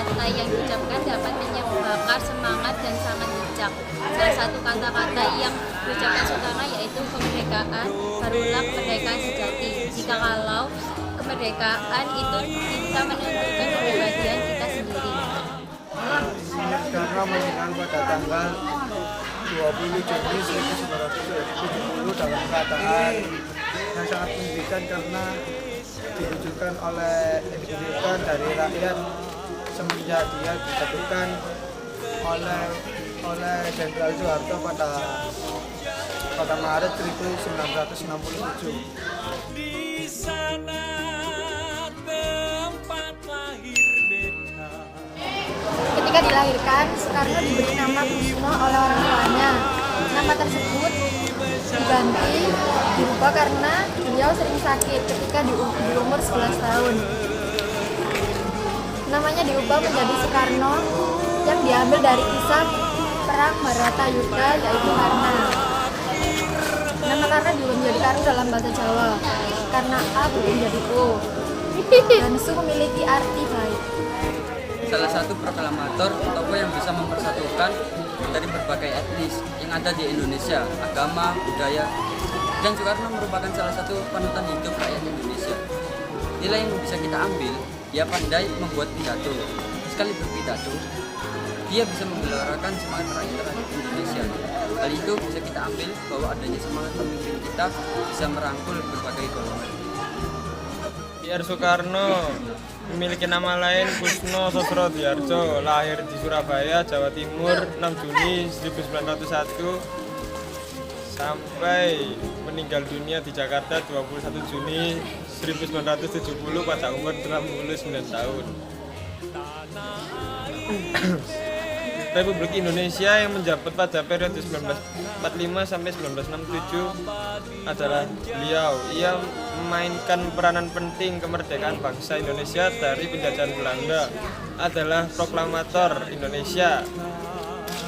kata-kata yang diucapkan dapat membakar semangat dan sangat bijak. Salah satu kata-kata yang diucapkan Soekarno yaitu kemerdekaan barulah kemerdekaan sejati. Jika kalau kemerdekaan itu bisa menentukan kepribadian kita sendiri. Soekarno meninggal pada tanggal 20 Juni 1970 dalam keadaan yang sangat menyedihkan karena ditujukan dari rakyat semenjak dia dijatuhkan oleh Jenderal Soeharto pada Maret 1967. Di sana tempat lahir beta. Ketika dilahirkan, Soekarno diberi nama Kusno oleh orang tuanya. Nama tersebut dirubah karena beliau sering sakit ketika di umur 11 tahun. Namanya diubah menjadi Soekarno yang diambil dari kisah perang Bharatayuddha yaitu Karna. Nama Karna juga menjadi Karna dalam bahasa Jawa karena A berubah menjadi O dan Su memiliki arti baik. Salah satu proklamator tokoh yang bisa mempersatukan dari berbagai etnis yang ada di Indonesia, agama, budaya, dan Soekarno merupakan salah satu panutan hidup rakyat Indonesia. Nilai yang bisa kita ambil, dia pandai membuat pidato. Sekali berpidato, dia bisa menggelarakan semangat rakyat Indonesia. Hal itu bisa kita ambil bahwa adanya semangat pemimpin kita bisa merangkul berbagai golongan. Biar Soekarno memiliki nama lain Kusno Sosrodiyardjo, lahir di Surabaya, Jawa Timur 6 Juni 1901 sampai meninggal dunia di Jakarta 21 Juni 1970 pada umur 69 tahun. Republik Indonesia yang menjabat pada periode 1945 sampai 1967 adalah beliau. Ia memainkan peranan penting kemerdekaan bangsa Indonesia dari penjajahan Belanda. Adalah proklamator Indonesia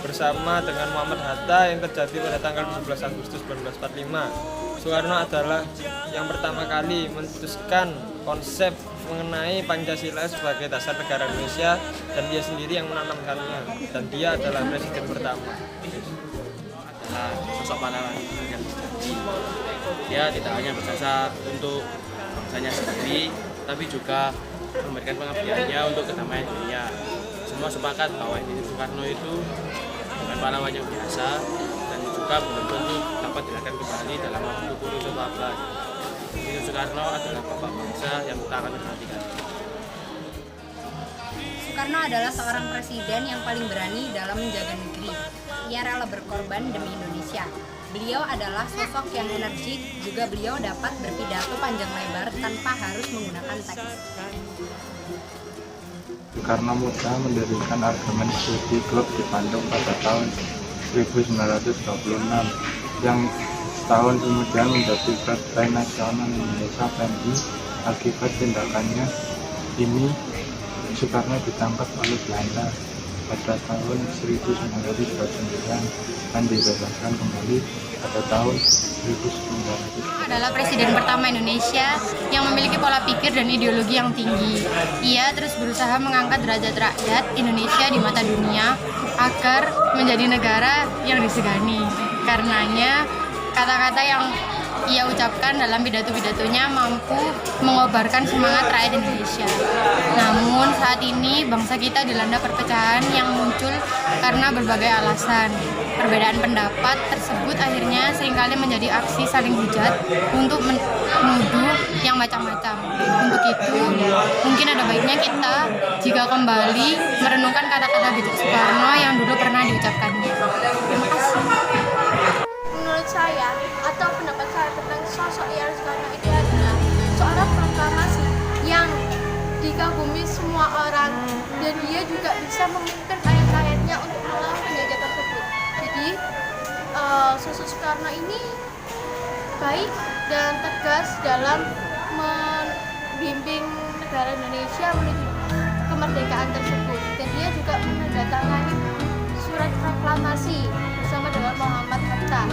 bersama dengan Muhammad Hatta yang terjadi pada tanggal 17 Agustus 1945. Soekarno adalah yang pertama kali mencetuskan konsep mengenai Pancasila sebagai dasar negara Indonesia dan dia sendiri yang menanamkannya dan dia adalah presiden pertama. Adalah sosok pahlawan yang sejati. Dia tidak hanya berjasa untuk bangsanya sendiri, tapi juga memberikan pengabdiannya untuk kedamaian dunia. Semua sepakat bahwa Insinyur Soekarno itu bukan pahlawan yang biasa dan juga belum tentu dapat dilakukan kembali dalam waktu kurun abad. Insinyur Soekarno adalah bapak bangsa yang tak akan tergantikan. Soekarno adalah seorang presiden yang paling berani dalam menjaga negeri. Ia rela berkorban demi Indonesia. Beliau adalah sosok yang energik, juga beliau dapat berpidato panjang lebar tanpa harus menggunakan teks. Soekarno muda mendirikan Argumen Studi Klub di Bandung pada tahun 1926 yang setahun kemudian menjadi Partai Nasional Indonesia PNI. Akibat tindakannya ini Soekarno ditangkap oleh Belanda pada tahun 1929 dan dibebaskan kembali pada tahun 1900. Adalah presiden pertama Indonesia yang memiliki pola pikir dan ideologi yang tinggi. Ia terus berusaha mengangkat derajat rakyat Indonesia di mata dunia agar menjadi negara yang disegani. Karenanya kata-kata yang ia ucapkan dalam pidato-pidatonya mampu mengobarkan semangat rakyat Indonesia. Namun saat ini bangsa kita dilanda perpecahan yang muncul karena berbagai alasan. Perbedaan pendapat tersebut akhirnya seringkali menjadi aksi saling hujat untuk menuduh yang macam-macam. Untuk itu, mungkin ada baiknya kita jika kembali merenungkan kata-kata bijak Soekarno yang dulu pernah diucapkannya. Terima kasih. Menurut saya atau pendapat saya tentang sosok Soekarno itu adalah seorang proklamasi yang dikagumi semua orang dan dia juga bisa memimpin rakyat-rakyatnya untuk melawan penjajah tersebut. Jadi sosok Soekarno ini baik dan tegas dalam membimbing negara Indonesia menuju kemerdekaan tersebut dan dia juga menandatangani surat proklamasi bersama dengan Muhammad Hatta.